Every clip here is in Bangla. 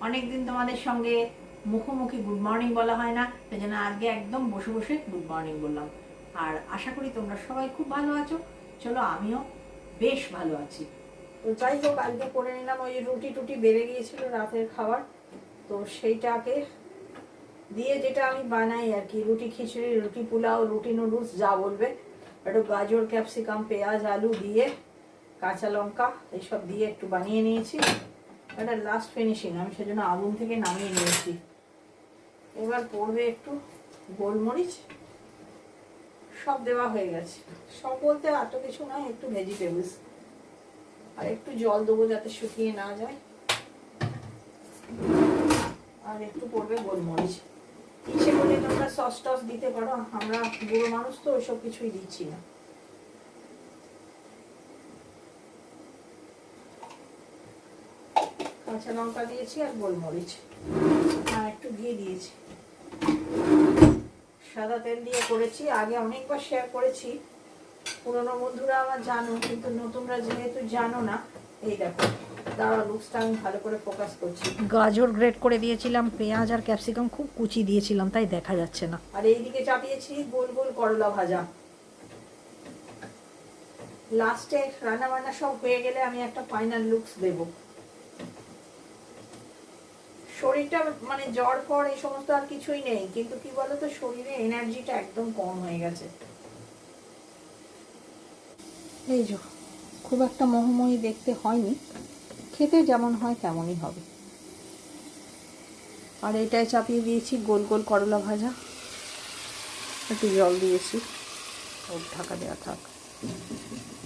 অনেক দিন তোমাদের সঙ্গে মুখোমুখি গুড মর্নিং বলা হয় না, সেই জন্য আজকে একদম বসে বসে গুড মর্নিং বললাম। আর আশা করি তোমরা সবাই খুব ভালো আছো। চলো আমিও বেশ ভালো আছি। তো যাই হোক, আজকে করে নিলাম ওই রুটি টুটি বেড়ে গিয়েছিল রাতের খাবার, তো সেইটাকে দিয়ে যেটা আমি বানাই আর কি, রুটি খিচুড়ি, রুটি পোলাও, রুটি নুডলস যা বলবে, একটু গাজর ক্যাপসিকাম পেঁয়াজ আলু দিয়ে কাঁচা লঙ্কা এইসব দিয়ে একটু বানিয়ে নিয়েছি। এটা লাস্ট ফিনিশিং, আমি সেজন্য আগুন থেকে নামিয়ে নিয়েছি। এবার পড়বে একটু গোলমরিচ, সব দেওয়া হয়ে গেছে। সব বলতে এত কিছু নয়, একটু ভেজিটেবলস আর একটু জল দেবো যাতে শুকিয়ে না যায়, আর একটু পড়বে গোলমরিচ। ইচ্ছে করলে তোমরা সস টস দিতে পারো, আমরা বুড়ো মানুষ তো ওইসব কিছুই দিচ্ছি না। কাঁচা লঙ্কা দিয়েছি আর গোলমরিচ, আর একটু ঘি দিয়েছি। সাদা তেল দিয়ে করেছি, আগে অনেকবার শেয়ার করেছি, পুরোনো বন্ধুরা আমার জানো, কিন্তু নতুনরা যেহেতু জানো না, এই দেখো দাঁড়া লুকসটা আমি ভালো করে ফোকাস করছি। গাজর গ্রেট করে দিয়েছিলাম, পেঁয়াজ আর ক্যাপসিকাম খুব কুচি দিয়েছিলাম, তাই দেখা যাচ্ছে না। আর এইদিকে চাপিয়েছি গোল গোল করলা ভাজা। লাস্টে রান্না বান্না সব হয়ে গেলে আমি একটা ফাইনাল লুকস দেবো। শরীরটা মানে জ্বর ফর এই সমস্ত আর কিছুই নেই, কিন্তু কি বলতো শরীরে এনার্জিটা একদম কম হয়ে গেছে। এই যে খুব একটা মোহময়ী দেখতে হয়নি, খেতে যেমন হয় তেমনই হবে। আর এটাই চাপিয়ে দিয়েছি গোল গোল করলা ভাজা, একটু জল দিয়েছি, ওর ঢাকা দেওয়া থাক।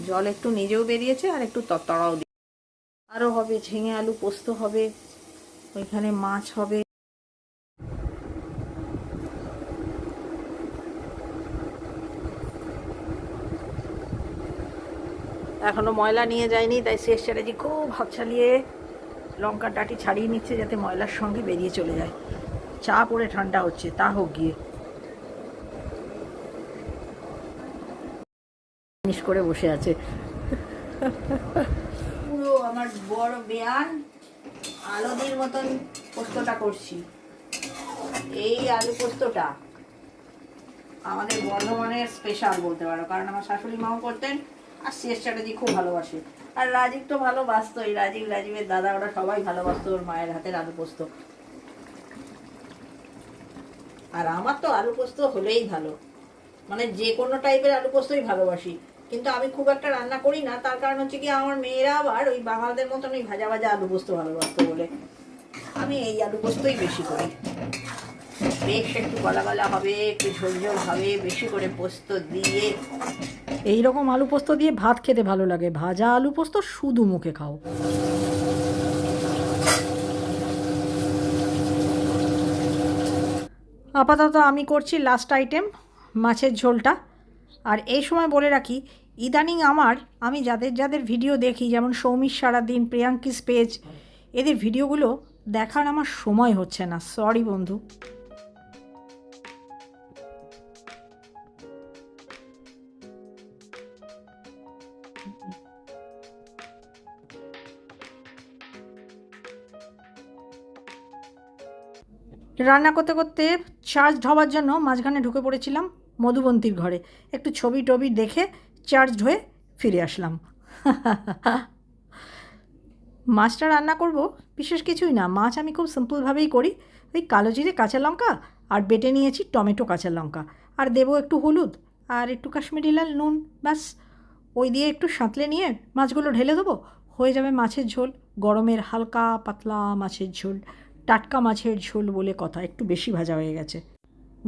জল একটু নিজেও বেরিয়েছে আর একটু তরতরাও দিয়ে আরও হবে। ঝিঙে আলু পোস্ত হবে, ওইখানে মাছ হবে। এখনো ময়লা নিয়ে যায়নি, তাই শেষ চ্যাটার্জি খুব ভাব চালিয়ে লঙ্কার ডাঁটি ছাড়িয়ে নিচ্ছে যাতে ময়লার সঙ্গে বেরিয়ে চলে যায়। চা পড়ে ঠান্ডা হচ্ছে, তা হোক গিয়ে। জিনিস করে বসে আছে পুরো আমার বড় বেয়ান আলুদের মতন পোস্তটা করছি। এই আলু পোস্তটা আমাদের বর্ধমানের স্পেশাল বলতে পারো, কারণ আমার শাশুড়ি মাও করতেন, আর শেষ চ্যাটার্জি খুব ভালোবাসে, আর রাজীব তো ভালোবাসতোই। রাজীবের দাদা ওরা সবাই ভালোবাসতো ওর মায়ের হাতের আলু পোস্ত। আর আমার তো আলু পোস্ত হলেই ভালো, মানে যে কোনো টাইপের আলু পোস্তই ভালোবাসি। কিন্তু আমি খুব একটা রান্না করি না, তার কারণ হচ্ছে কি আমার মেয়েরা আবার ওই বাঙালদের মতন ওই ভাজা ভাজা আলু পোস্ত ভালোবাসতো বলে আমি এই আলু পোস্তই বেশি করি। বেশ একটু গলা গলা হবে, একটু ঝোল ঝোল হবে, বেশি করে পোস্ত দিয়ে। এইরকম আলু পোস্ত দিয়ে ভাত খেতে ভালো লাগে, ভাজা আলু পোস্ত শুধু মুখে খাও। আপাতত আমি করছি লাস্ট আইটেম, মাছের ঝোলটা। আর এই সময় বলে রাখি, ইদানিং আমি যাদের যাদের ভিডিও দেখি, যেমন সৌমির সারাদিন, প্রিয়াঙ্কিস পেজ, এদের ভিডিওগুলো দেখার আমার সময় হচ্ছে না, সরি বন্ধু। রান্না করতে করতে চার্জ হওয়ার জন্য মাঝখানে ঢুকে পড়েছিলাম মধুবন্তীর ঘরে, একটু ছবি টবি দেখে চার্জ হয়ে ফিরে আসলাম। মাছটা রান্না করব বিশেষ কিছুই না, মাছ আমি খুব সিম্পলভাবেই করি। ওই কালো জিরে, কাঁচা লঙ্কা আর বেটে নিয়েছি টমেটো, কাঁচা লঙ্কা, আর দেবো একটু হলুদ আর একটু কাশ্মীরি লাল নুন, ব্যাস। ওই দিয়ে একটু সাঁতলে নিয়ে মাছগুলো ঢেলে দেবো, হয়ে যাবে মাছের ঝোল। গরমের হালকা পাতলা মাছের ঝোল, টাটকা মাছের ঝোল বলে কথা। একটু বেশি ভাজা হয়ে গেছে,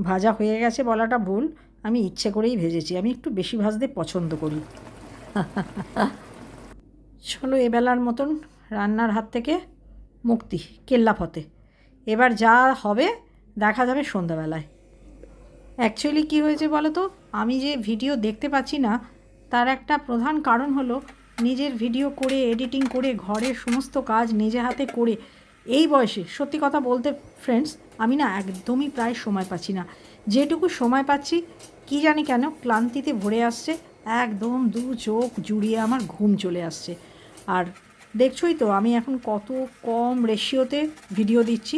ভাজা হয়ে গেছে বলাটা ভুল, আমি ইচ্ছে করেই ভেজেছি, আমি একটু বেশি ভাজতে পছন্দ করি। চলো এবেলার মতন রান্নার হাত থেকে মুক্তি, কেল্লাফতে। এবার যা হবে দেখা যাবে সন্ধ্যাবেলায়। অ্যাকচুয়ালি কী হয়েছে বলো তো, আমি যে ভিডিও দেখতে পাচ্ছি না, তার একটা প্রধান কারণ হলো নিজের ভিডিও করে, এডিটিং করে, ঘরের সমস্ত কাজ নিজে হাতে করে এই বয়সে সত্যি কথা বলতে ফ্রেন্ডস, আমি না একদমই প্রায় সময় পাচ্ছি না। যেটুকু সময় পাচ্ছি কি জানি কেন ক্লান্তিতে ভরে আসছে, একদম দু চোখ জুড়িয়ে আমার ঘুম চলে আসছে। আর দেখছোই তো আমি এখন কত কম রেশিওতে ভিডিও দিচ্ছি,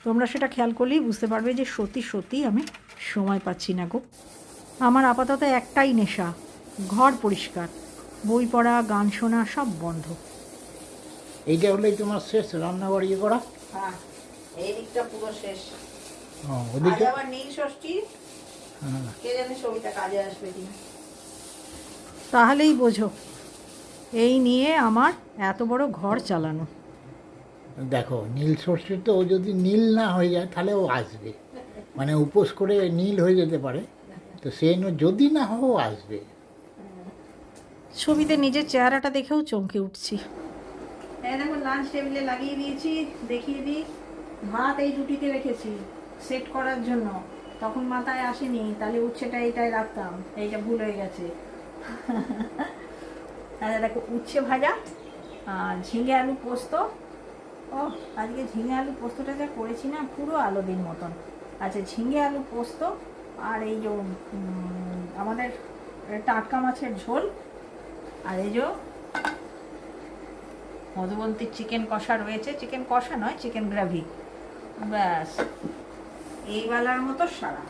তোমরা সেটা খেয়াল করলেই বুঝতে পারবে যে সত্যি সত্যি আমি সময় পাচ্ছি না গো। আমার আপাতত একটাই নেশা, ঘর পরিষ্কার, বই পড়া, গান শোনা সব বন্ধ। এইটা হলেই তোমার শেষ রান্নাঘর ইয়ে করা? হ্যাঁ, এই দিকটা পুরো শেষ। ওদিকে আবার নীল ষষ্ঠী, কে জানে ছবিটা কাজে আসবে কিনা। তাহলেই বোঝো এই নিয়ে আমার এত বড় ঘর চালানো। দেখো, নীল ষষ্ঠী তো ও যদি নীল না হয়ে যায় তাহলে ও আসবে, মানে উপোস করে নীল হয়ে যেতে পারে, তো সে যদি না হয় ও আসবে। ছবিতে নিজের চেহারাটা দেখেও চমকে উঠছি। দেখো লাঞ্চ টেবিলে লাগিয়ে দিয়েছি, দেখিয়ে দিই। ভাত এই রুটিতে রেখেছি সেট করার জন্য, তখন মাথায় আসেনি, তাহলে উচ্ছেটা এইটাই রাখতাম, এইটা ভুল হয়ে গেছে। দেখো উচ্ছে ভাজা, ঝিঙে আলু পোস্ত। ও আজকে ঝিঙে আলু পোস্তটা যা করেছি না, পুরো আলুদির মতন। আচ্ছা, ঝিঙে আলু পোস্ত, আর এই যে আমাদের টাটকা মাছের ঝোল, আর এই যে মধুবন্তীর চিকেন কষা রয়েছে, চিকেন কষা নয়, চিকেন গ্রেভি। ব্যাস, এই বেলার মতো সারা।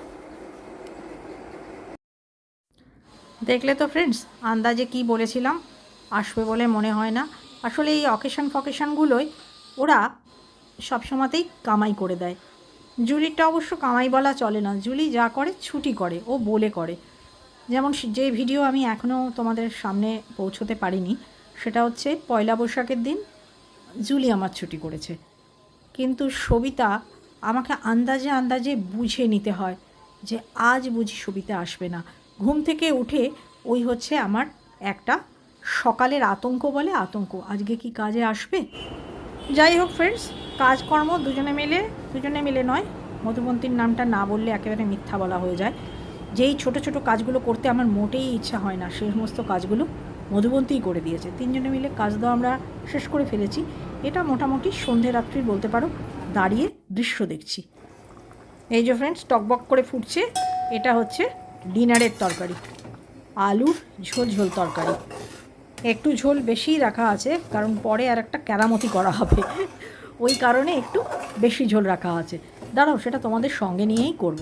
দেখলে তো ফ্রেন্ডস, আন্দাজে কি বলেছিলাম, আসবে বলে মনে হয় না। আসলে এই ফকেশানগুলোই ওরা সবসময়তেই কামাই করে দেয়। জুলিটা অবশ্য কামাই বলা চলে না, জুলি যা করে ছুটি করে, ও বলে করে। যেমন যে ভিডিও আমি এখনও তোমাদের সামনে পৌঁছতে পারিনি, সেটা হচ্ছে পয়লা বৈশাখের দিন জুলি আমার ছুটি করেছে। কিন্তু সবিতা আমাকে আন্দাজে আন্দাজে বুঝে নিতে হয় যে আজ বুঝি সবিতা আসবে না। ঘুম থেকে উঠে ওই হচ্ছে আমার একটা সকালের আতঙ্ক, বলে আতঙ্ক, আজকে কি কাজে আসবে। যাই হোক ফ্রেন্ডস, কাজকর্ম দুজনে মিলে নয়, মধুবন্তীর নামটা না বললে একেবারে মিথ্যা বলা হয়ে যায়। যেই ছোট ছোট কাজগুলো করতে আমার মোটেই ইচ্ছা হয় না, সেই সমস্ত কাজগুলো মধুবন্তীই করে দিয়েছে। তিনজনে মিলে কাজ তো আমরা শেষ করে ফেলেছি। এটা মোটামুটি সন্ধে রাত্রি বলতে পারো দাঁড়িয়ে দৃশ্য দেখছি। এই যে ফ্রেন্ডস, টকবক করে ফুটছে, এটা হচ্ছে ডিনারের তরকারি, আলুর ঝোল ঝোল তরকারি। একটু ঝোল বেশিই রাখা আছে, কারণ পরে আর একটা কেরামতি করা হবে, ওই কারণে একটু বেশি ঝোল রাখা আছে। দাঁড়াও, সেটা তোমাদের সঙ্গে নিয়েই করব।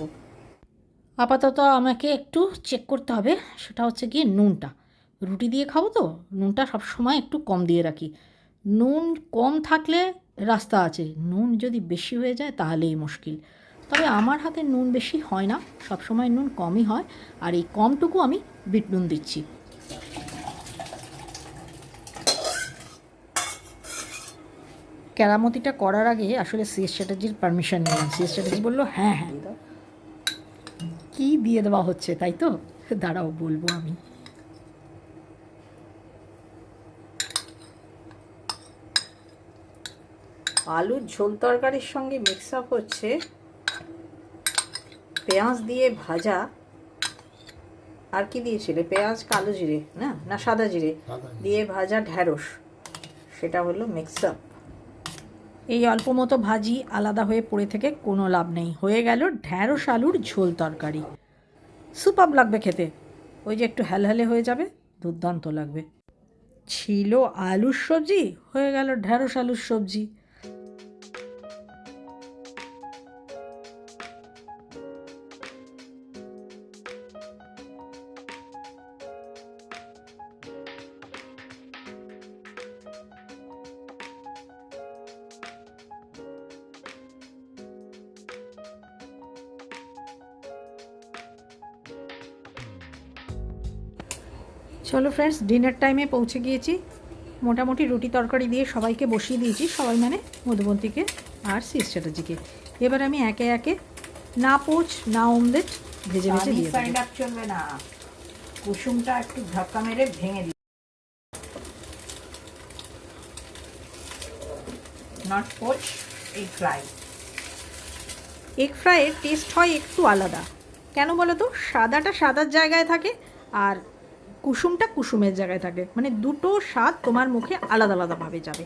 আপাতত আমাকে একটু চেক করতে হবে, সেটা হচ্ছে গিয়ে নুনটা। রুটি দিয়ে খাবো তো, নুনটা সবসময় একটু কম দিয়ে রাখি। নুন কম থাকলে রাস্তা আছে, নুন যদি বেশি হয়ে যায় তাহলেই মুশকিল। তবে আমার হাতে নুন বেশি হয় না, সবসময় নুন কমই হয়, আর এই কমটুকু আমি বিট নুন দিচ্ছি। কেরামতিটা করার আগে আসলে সিএস চ্যাটার্জির পারমিশন নিলাম। সিএস চ্যাটার্জি বললো হ্যাঁ হ্যাঁ, কি দিয়ে দেওয়া হচ্ছে তাই তো, দাঁড়াও বলবো আমি। আলুর ঝোল তরকারির সঙ্গে মিক্স আপ হচ্ছে পেঁয়াজ দিয়ে ভাজা, আর কি দিয়েছিলে, পেঁয়াজ, কালো জিরে, না না সাদা জিরে দিয়ে ভাজা ঢ্যাঁড়স, সেটা হলো মিক্স আপ। এই অল্প মতো ভাজি আলাদা হয়ে পড়ে থেকে কোনো লাভ নেই, হয়ে গেল ঢ্যাঁড়স আলুর ঝোল তরকারি। সুপার লাগবে খেতে, ওই যে একটু হ্যালহ্যালে হয়ে যাবে, দুর্দান্ত লাগবে। ছিল আলুর সবজি, হয়ে গেল ঢ্যাঁড়স আলুর সবজি। চলো ফ্রেন্ডস, ডিনার টাইমে পৌঁছে গিয়েছি। মোটামুটি রুটি তরকারি দিয়ে সবাইকে বসিয়ে দিয়েছি, সবাই মানে মধুবন্তীকে আর সিএস চ্যাটার্জিকে। এবার আমি একে একে না পোচ না অমলেট ভেজে ভেজে দিয়ে দেবো। চলবে না, কুসুমটা একটু ধাক্কা মেরে ভেঙে দিই। Not poach, egg fry. Egg ফ্রাইয়ের টেস্ট হয় একটু আলাদা, কেন বলো তো, সাদাটা সাদার জায়গায় থাকে আর কুসুমটা কুসুমের জায়গায় থাকে, মানে দুটো স্বাদ তোমার মুখে আলাদা আলাদাভাবে যাবে।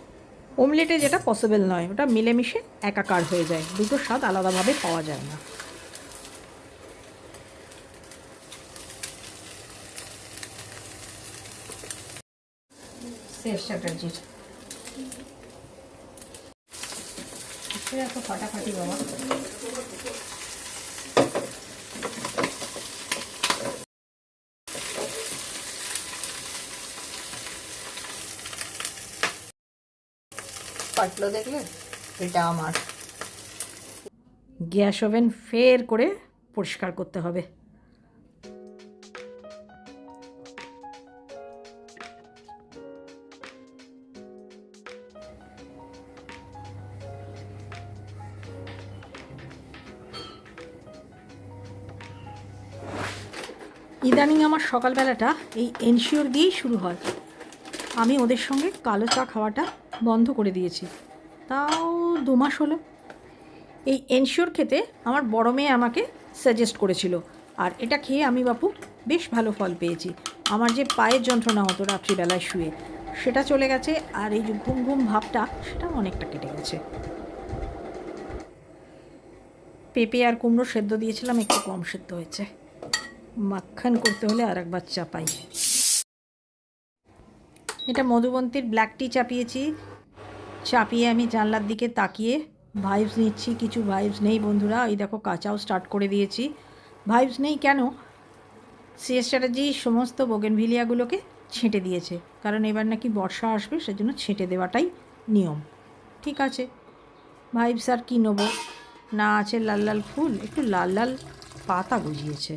অমলেটে যেটা পসিবল নয়, ওটা মিলেমিশে একাকার হয়ে যায়, দুটো স্বাদ আলাদাভাবে পাওয়া যায় না। সিএস চ্যাটার্জির এটা তো ফাটাফাটি বাবা। ফাটলো দেখলে, এটা আমার। গ্যাস ওভেন ফের করে পরিষ্কার করতে হবে। ইদানিং আমার সকালবেলাটা এই এনশিওর দিয়েই শুরু হয়। আমি ওদের সঙ্গে কালো চা খাওয়াটা বন্ধ করে দিয়েছি, তাও 2 মাস হলো। এই এনশিওর খেতে আমার বড় মেয়ে আমাকে সাজেস্ট করেছিল, আর এটা খেয়ে আমি বাপু বেশ ভালো ফল পেয়েছি। আমার যে পায়ের যন্ত্রণা হতো রাত্রিবেলায় শুয়ে, সেটা চলে গেছে, আর এই যে ঘুম ঘুম ভাবটা সেটা অনেকটা কেটে গেছে। পেঁপে আর কুমড়ো সেদ্ধ দিয়েছিলাম, একটু কম সেদ্ধ হয়েছে। মাখন করতে হলে আর একবার চাপাই। এটা মধুবন্তীর ব্ল্যাক টি চাপিয়েছি। চাপিয়ে আমি জানলার দিকে তাকিয়ে ভাইবস নিচ্ছি। কিছু ভাইবস নেই বন্ধুরা, এই দেখো কাঁচাও স্টার্ট করে দিয়েছি। ভাইবস নেই কেন? সিএস চ্যাটার্জি সমস্ত বোগেনভিলিয়াগুলোকে ছেঁটে দিয়েছে, কারণ এবার নাকি বর্ষা আসবে, সেজন্য ছেঁটে দেওয়াটাই নিয়ম। ঠিক আছে, ভাইবস আর কী নেবো, না আছে লাল লাল ফুল, একটু লাল লাল পাতা গজিয়েছে।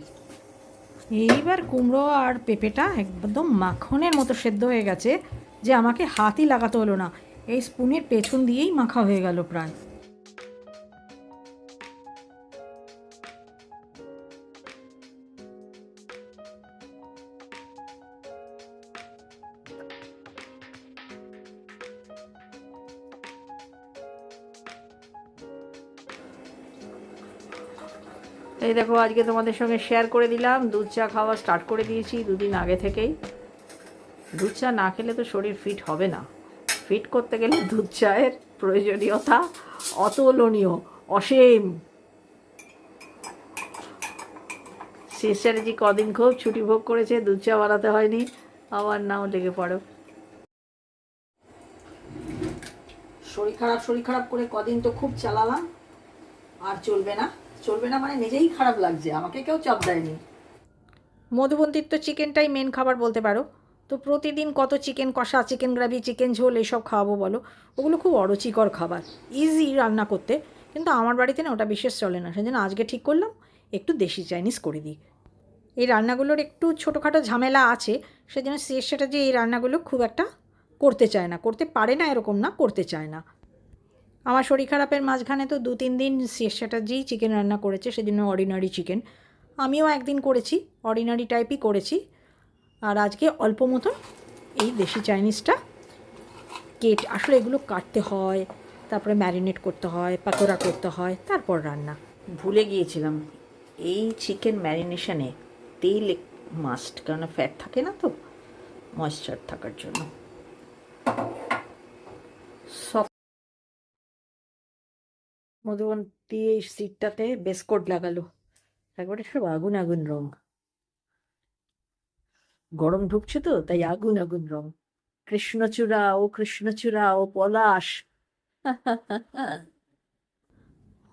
এইবার কুমড়ো আর পেঁপেটা একদম মাখনের মতো সেদ্ধ হয়ে গেছে, যে আমাকে হাতই লাগাতে হলো না, এই স্পুনের পেছন দিয়েই মাখা হয়ে গেল প্রায়। এই দেখো, আজকে তোমাদের সঙ্গে শেয়ার করে দিলাম, দুধ চা খাওয়া স্টার্ট করে দিয়েছি 2 দিন আগে থেকেই। দুধ চা না খেলে তো শরীর ফিট হবে না। ফিট করতে গেলে দুধ চায়ের প্রয়োজনীয়তা অতুলনীয়, অসীম। শেষ চ্যাটার্জি কদিন খুব ছুটি ভোগ করেছে, দুধ চা বানাতে হয়নি। আবার নাও লেগে পড়ো। শরীর খারাপ করে কদিন তো খুব চালালাম, আর চলবে না। চলবে না মানে নিজেই খারাপ লাগছে, আমাকে কেউ চাপ দেয়নি। মধুবন্তীর তো চিকেনটাই মেন খাবার বলতে পারো। তো প্রতিদিন কত চিকেন কষা, চিকেন গ্রেভি, চিকেন ঝোল এসব খাওয়াবো বলো? ওগুলো খুব অরুচিকর খাবার, ইজি রান্না করতে, কিন্তু আমার বাড়িতে না ওটা বিশেষ চলে না। সেজন্য আজকে ঠিক করলাম একটু দেশি চাইনিজ করে দিই। এই রান্নাগুলোর একটু ছোটোখাটো ঝামেলা আছে, সেজন্য সেটা যে এই রান্নাগুলো খুব একটা করতে চায় না, করতে পারে না এরকম না, করতে চায় না। আমার শরীর খারাপের মাঝখানে তো 2-3 দিন শেষ চ্যাটার্জি চিকেন রান্না করেছে, সেজন্য অর্ডিনারি চিকেন। আমিও একদিন করেছি, অর্ডিনারি টাইপই করেছি। আর আজকে অল্প মতো এই দেশি চাইনিজটা আসলে এগুলো কাটতে হয়, তারপরে ম্যারিনেট করতে হয়, পাকোড়া করতে হয়, তারপর রান্না। ভুলে গিয়েছিলাম, এই চিকেন ম্যারিনেশনে তেল মাস্ট, কারণ ফ্যাট থাকে না তো, ময়েশ্চার থাকার জন্য। মধুবন্তী এই সিটটাতে বেসকোট লাগালো, একবারে সব আগুন আগুন রং। গরম ঢুকছে তো, তাই আগুন আগুন রং। কৃষ্ণচূড়া ও কৃষ্ণচূড়া ও পলাশ।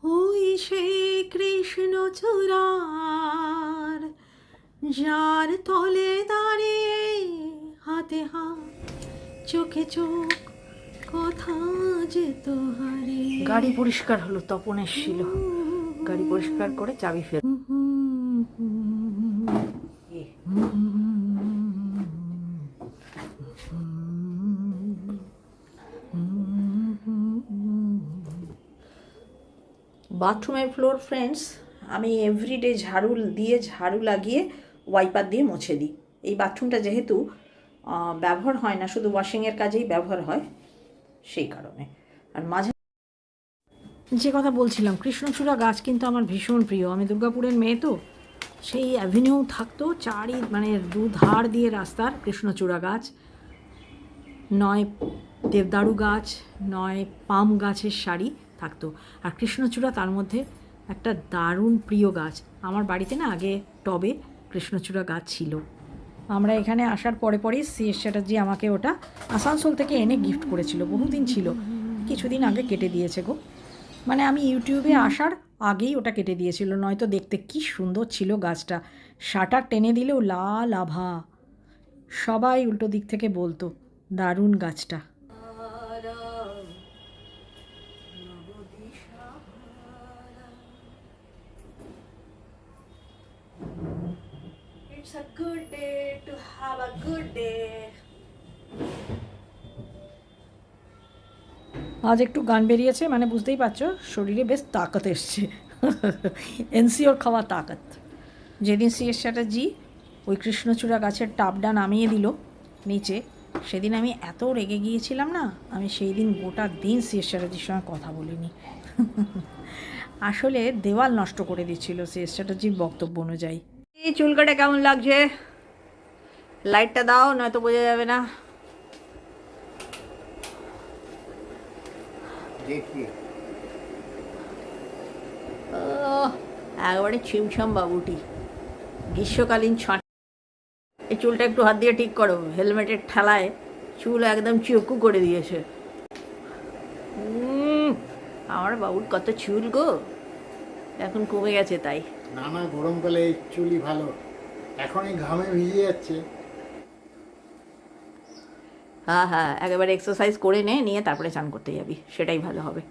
ওই সেই কৃষ্ণচূড়ার, যার তলে দাঁড়িয়ে হাতে হাত, চোখে চোখ, কথা যেত হারে। গাড়ি পরিষ্কার হলো, তপন এসেছিল, গাড়ি পরিষ্কার করে চাবি ফের। বাথরুমের ফ্লোর ফ্রেন্ডস আমি এভরিডে ঝাড়ু লাগিয়ে ওয়াইপার দিয়ে মুছে দিই। এই বাথরুমটা যেহেতু ব্যবহার হয় না, শুধু ওয়াশিংয়ের কাজেই ব্যবহার হয়, সেই কারণে। আর মাঝে যে কথা বলছিলাম, কৃষ্ণচূড়া গাছ কিন্তু আমার ভীষণ প্রিয়। আমি দুর্গাপুরের মেয়ে তো, সেই অ্যাভিনিউ থাকতো মানে দুধার দিয়ে রাস্তার কৃষ্ণচূড়া গাছ, নয় দেবদারু গাছ, নয় পাম গাছের সারি থাকতো, আর কৃষ্ণচূড়া তার মধ্যে একটা দারুণ প্রিয় গাছ। আমার বাড়িতে না আগে টবে কৃষ্ণচূড়া গাছ ছিল। আমরা এখানে আসার পরে পরেই সিএস চ্যাটার্জি আমাকে ওটা আসানসোল থেকে এনে গিফট করেছিল, বহুদিন ছিল, কিছুদিন আগে কেটে দিয়েছে গো। মানে আমি ইউটিউবে আসার আগেই ওটা কেটে দিয়েছিল, নয়তো দেখতে কি সুন্দর ছিল গাছটা। শাটার টেনে দিলেও লাল আভা, সবাই উল্টো দিক থেকে বলতো দারুণ গাছটা। It's a good day to have a good day. আজ একটু গান বেরিয়েছে, মানে বুঝতেই পারছো শরীরে বেশ তাকত এসছে। এনসিওর খাওয়া তাকত। যেদিন সিএস চ্যাটার্জি ওই কৃষ্ণচূড়া গাছের টাবডা নামিয়ে দিল নিচে, সেদিন আমি এত রেগে গিয়েছিলাম না, আমি সেই দিন গোটা দিন সিএস চ্যাটার্জির সঙ্গে কথা বলিনি। আসলে দেওয়াল নষ্ট করে দিচ্ছিল সিএস চ্যাটার্জির বক্তব্য অনুযায়ী। এই চুল কাটা কেমন লাগছে? লাইটটা দাও, নয়তো বোঝা যাবে না। একবারে ছিমছাম বাবুটি, গ্রীষ্মকালীন ছাঁট। এই চুলটা একটু হাত দিয়ে ঠিক করো, হেলমেটের ঠেলায় চুল একদম চিউকু করে দিয়েছে। আমার বাবুর কত চুল গো, এখন কমে গেছে তাই। না না, গরমকালে এই চুলই ভালো, এখন এই ঘামে ভিজে যাচ্ছে। হ্যাঁ হ্যাঁ, একেবারে এক্সারসাইজ করে নিয়ে তারপরে চান করতে যাবি, সেটাই ভালো হবে।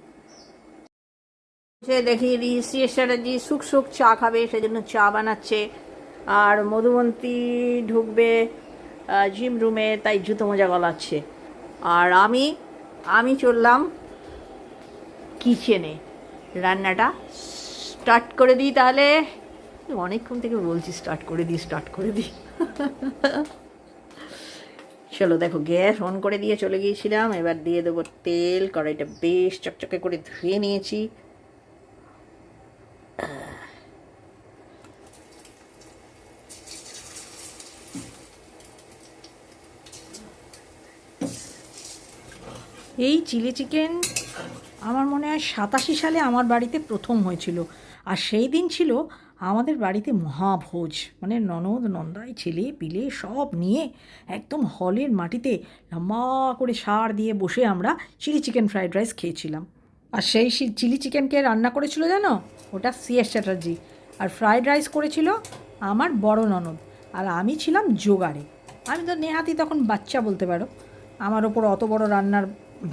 সে দেখিয়ে দিই, সিএস চ্যাটার্জি সুখ সুখ চা খাবে, সেজন্য চা বানাচ্ছে। আর মধুমন্তী ঢুকবে জিম রুমে, তাই জুতো মোজা গলাচ্ছে। আর আমি চললাম কিচেনে, রান্নাটা স্টার্ট করে দিই। তাহলে অনেকক্ষণ থেকে বলছি স্টার্ট করে দিই। চলো দেখো, গ্যাস অন করে দিয়ে চলে গিয়েছিলাম, এবার দিয়ে দেবো তেল। কড়াইটা বেশ চকচকে করে ধুয়ে নিয়েছি। এই চিলি চিকেন আমার মনে হয় 87 সালে আমার বাড়িতে প্রথম হয়েছিল। আর সেই দিন ছিল আমাদের বাড়িতে মহাভোজ, মানে ননদ নন্দাই ছেলে পিলে সব নিয়ে একদম হলের মাটিতে লম্বা করে সার দিয়ে বসে আমরা চিলি চিকেন ফ্রাইড রাইস খেয়েছিলাম। আর সেই চিলি চিকেনকে রান্না করেছিল জানো, ওটা সিএস চ্যাটার্জি। আর ফ্রাইড রাইস করেছিল আমার বড় ননদ, আর আমি ছিলাম জোগাড়ে। আমি তো নেহাতি তখন বাচ্চা বলতে পারো, আমার ওপর অত বড় রান্নার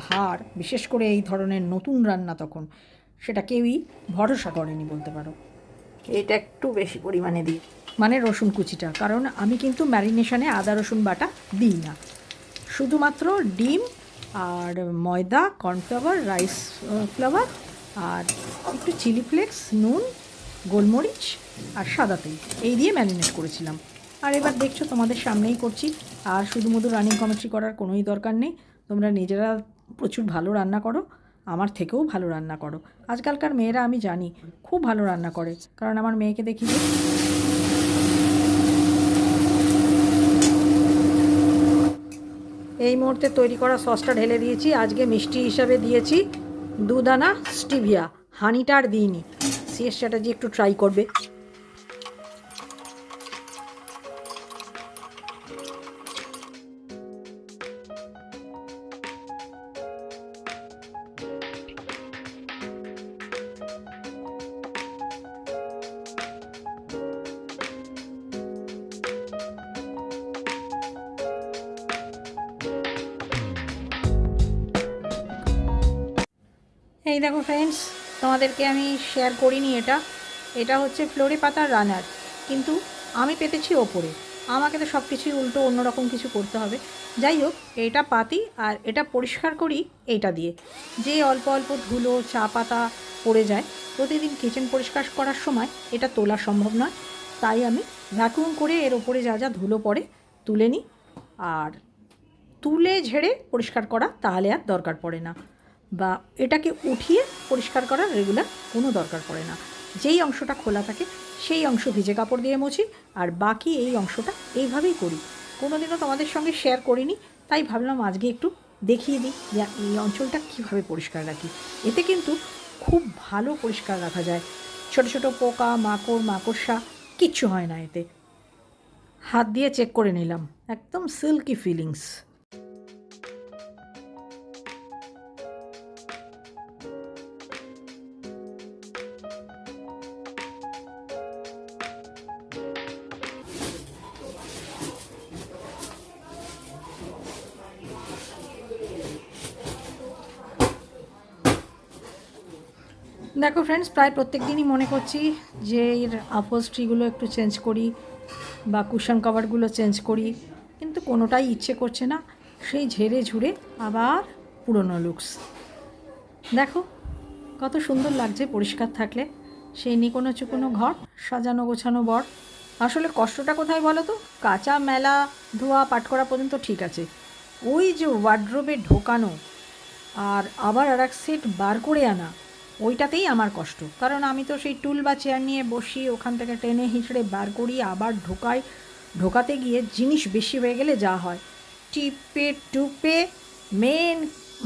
ভার, বিশেষ করে এই ধরনের নতুন রান্না তখন, সেটা কেউই ভরসা করেনি বলতে পারো। এটা একটু বেশি পরিমাণে দিই, মানে রসুন কুচিটা, কারণ আমি কিন্তু ম্যারিনেশনে আদা রসুন বাটা দিই না। শুধুমাত্র ডিম আর ময়দা, কর্নফ্লাওয়ার, রাইস ফ্লাওয়ার, আর একটু চিলি ফ্লেক্স, নুন, গোলমরিচ আর সাদা তেল, এই দিয়ে ম্যারিনেট করেছিলাম। আর এবার দেখছো তোমাদের সামনেই করছি। আর শুধুমাত্র রানিং কমেন্ট্রি করার কোনোই দরকার নেই, তোমরা নিজেরা প্রচুর ভালো রান্না করো, আমার থেকেও ভালো রান্না করো। আজকালকার মেয়েরা আমি জানি খুব ভালো রান্না করে, কারণ আমার মেয়েকে দেখি যে এই মুহূর্তে তৈরি করা সসটা ঢেলে দিয়েছি। আজকে মিষ্টি হিসাবে দিয়েছি 2 দানা স্টিভিয়া, হানিটা আর দিইনি। সিএস চ্যাটার্জি একটু ট্রাই করবে। এই দেখো ফ্রেন্ডস, তোমাদেরকে আমি শেয়ার করিনি, এটা হচ্ছে ফ্লোরে পাতার রানার, কিন্তু আমি পেতেছি ওপরে। আমাকে তো সব কিছুই উল্টো অন্যরকম কিছু করতে হবে। যাই হোক, এটা পাতি আর এটা পরিষ্কার করি এইটা দিয়ে। যে অল্প অল্প ধুলো চা পাতা পড়ে যায় প্রতিদিন কিচেন পরিষ্কার করার সময়, এটা তোলা সম্ভব নয়, তাই আমি ভ্যাকুয়াম করে এর ওপরে যা যা ধুলো পড়ে তুলে নিই। আর তুলে ঝেড়ে পরিষ্কার করা তাহলে আর দরকার পড়ে না, বা এটাকে উঠিয়ে পরিষ্কার করার রেগুলার কোনো দরকার পড়ে না। যেই অংশটা খোলা থাকে সেই অংশ ভিজে কাপড় দিয়ে মুছি, আর বাকি এই অংশটা এইভাবেই করি। কোনোদিনও তোমাদের সঙ্গে শেয়ার করিনি, তাই ভাবলাম আজকে একটু দেখিয়ে দিই যে এই অঞ্চলটা কীভাবে পরিষ্কার রাখি। এতে কিন্তু খুব ভালো পরিষ্কার রাখা যায়, ছোটো ছোটো পোকা মাকড় মাকড়সা কিচ্ছু হয় না এতে। হাত দিয়ে চেক করে নিলাম, একদম সিল্কি ফিলিংস। দেখো ফ্রেন্ডস, প্রায় প্রত্যেক দিনই মনে করছি যে এর আপহোস্ট্রিগুলো একটু চেঞ্জ করি বা কুশন কভারগুলো চেঞ্জ করি, কিন্তু কোনোটাই ইচ্ছে করছে না। সেই ঝেড়ে ঝুড়ে আবার পুরনো লুকস। দেখো কত সুন্দর লাগছে পরিষ্কার থাকলে, সেই নিকোনো চুকোনো ঘর, সাজানো গোছানো বর। আসলে কষ্টটা কোথায় বলো তো? কাঁচা মেলা ধোয়া পাট করা পর্যন্ত ঠিক আছে, ওই যে ওয়ার্ড্রোবে ঢোকানো আর আবার আর এক সেট বার করে আনা, ওইটাতেই আমার কষ্ট। কারণ আমি তো সেই টুল বা চেয়ার নিয়ে বসি, ওখান থেকে টেনে হিঁচড়ে বার করি, আবার ঢোকাই। ঢোকাতে গিয়ে জিনিস বেশি হয়ে গেলে যা হয়, টিপে টুপে মেন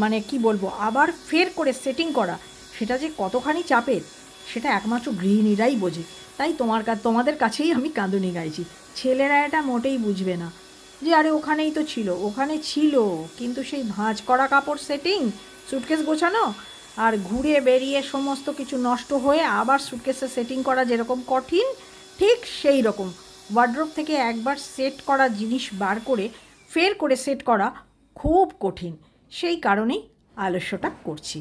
মানে কি বলবো, আবার ফের করে সেটিং করা, সেটা যে কতখানি চাপের সেটা একমাত্র গৃহিণীরাই বোঝে। তাই তোমাদের কাছেই আমি কাঁদুনি গাইছি। ছেলেরা এটা মোটেই বুঝবে না যে আরে ওখানেই তো ছিল, ওখানে ছিল, কিন্তু সেই ভাঁজ করা কাপড় সেটিং, সুটকেস গোছানো, আর ঘুরে বেরিয়ে সমস্ত কিছু নষ্ট হয়ে আবার সুটকেসে সেটিং করা যেরকম কঠিন, ঠিক সেই রকম ওয়ার্ড্রোব থেকে একবার সেট করা জিনিস বার করে ফের করে সেট করা খুব কঠিন। সেই কারণেই আলস্যটা করছি।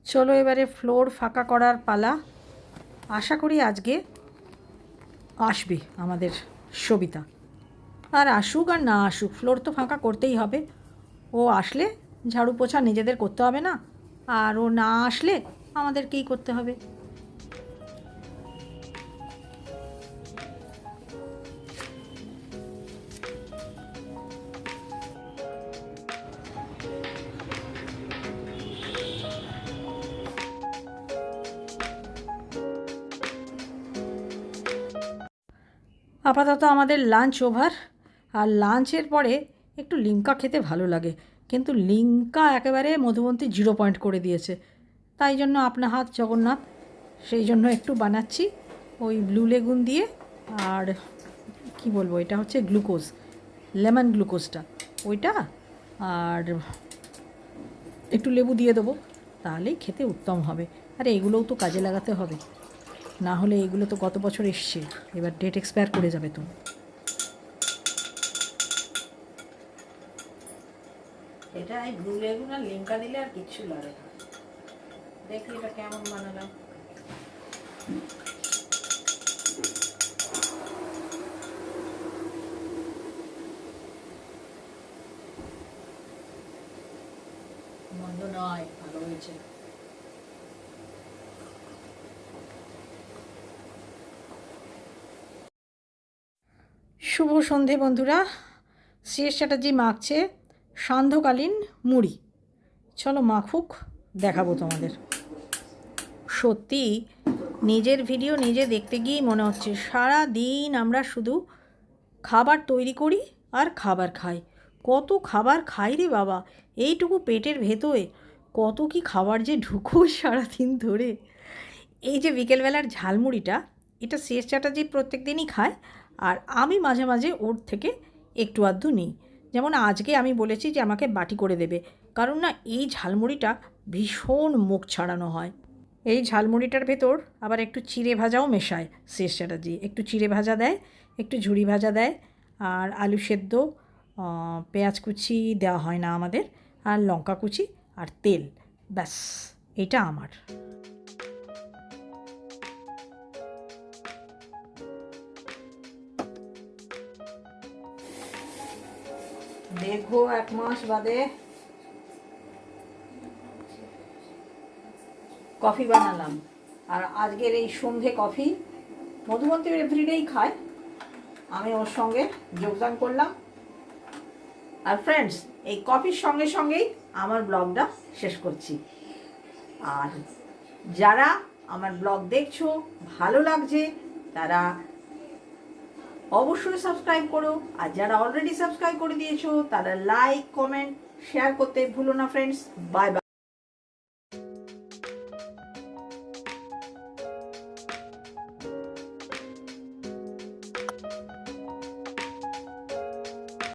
চলো এবারে ফ্লোর ফাঁকা করার পালা। আশা করি আজকে আসবে আমাদের সবিতা। আর আসুক আর না আসুক, ফ্লোর তো ফাঁকা করতেই হবে। ও আসলে ঝাড়ু পোছা নিজেদের করতে হবে না, আর ও না আসলে আমাদেরকেই করতে হবে। আপাতত আমাদের লাঞ্চ ওভার, আর লাঞ্চের পরে একটু লিমকা খেতে ভালো লাগে, কিন্তু লিমকা একেবারে মধুবন্তী 0 পয়েন্ট করে দিয়েছে। তাই জন্য আপনা হাত জগন্নাথ, সেই জন্য একটু বানাচ্ছি ওই ব্লু লেগুন দিয়ে। আর কি বলবো, এটা হচ্ছে গ্লুকোজ, লেমন গ্লুকোজটা ওইটা, আর একটু লেবু দিয়ে দেবো, তাহলেই খেতে উত্তম হবে। আর এগুলোও তো কাজে লাগাতে হবে, না হলে এগুলো তো গত বছর এসছে, এবার ডেট এক্সপায়ার করে যাবে তো। এটা এই ব্লু লেগুন আর লিমকা দিলে আর কিচ্ছু লাগে না। দেখি এটা কেমন বানালাম। মন্দ নয়, ভালো হয়েছে। শুভ সন্ধে বন্ধুরা। শ্রেয়স চ্যাটার্জি মাখছে সান্ধ্যকালীন মুড়ি। চলো মাখুক, দেখাবো তোমাদের। সত্যি নিজের ভিডিও নিজে দেখতে গিয়েই মনে হচ্ছে সারা দিন আমরা শুধু খাবার তৈরি করি আর খাবার খাই। কত খাবার খাই রে বাবা, এইটুকু পেটের ভেতরে কত কি খাবার যে ঢুকোয় সারাদিন ধরে। এই যে বিকেলবেলার ঝালমুড়িটা, এটা শ্রেয়স চ্যাটার্জি প্রত্যেক দিনই খায়, আর আমি মাঝে মাঝে ওর থেকে একটু আধটু নিই। যেমন আজকে আমি বলেছি যে আমাকে বাটি করে দেবে, কারণ না এই ঝালমুড়িটা ভীষণ মুখ ছাড়ানো হয়। এই ঝালমুড়িটার ভেতর আবার একটু চিড়ে ভাজাও মেশায় শ্রেয়স চ্যাটার্জি, একটু চিড়ে ভাজা দেয়, একটু ঝুড়ি ভাজা দেয়, আর আলু সেদ্ধ, পেঁয়াজ কুচি দেওয়া হয় না আমাদের, আর লঙ্কা কুচি আর তেল, ব্যাস এটা আমার। দীর্ঘ 1 মাস বাদে কফি বানালাম, আর আজকের এই সন্ধে কফি মধুবন্তী এভরিডেই খায়, আমি ওর সঙ্গে যোগদান করলাম। আর ফ্রেন্ডস, এই কফির সঙ্গে সঙ্গেই আমার ব্লগটা শেষ করছি। আর যারা আমার ব্লগ দেখছো, ভালো লাগছে, তারা অবশ্যই সাবস্ক্রাইব করো, আর যারা অলরেডি সাবস্ক্রাইব করে দিয়েছো তারা লাইক, কমেন্ট, শেয়ার করতে ভুলো না ফ্রেন্ডস। Bye bye.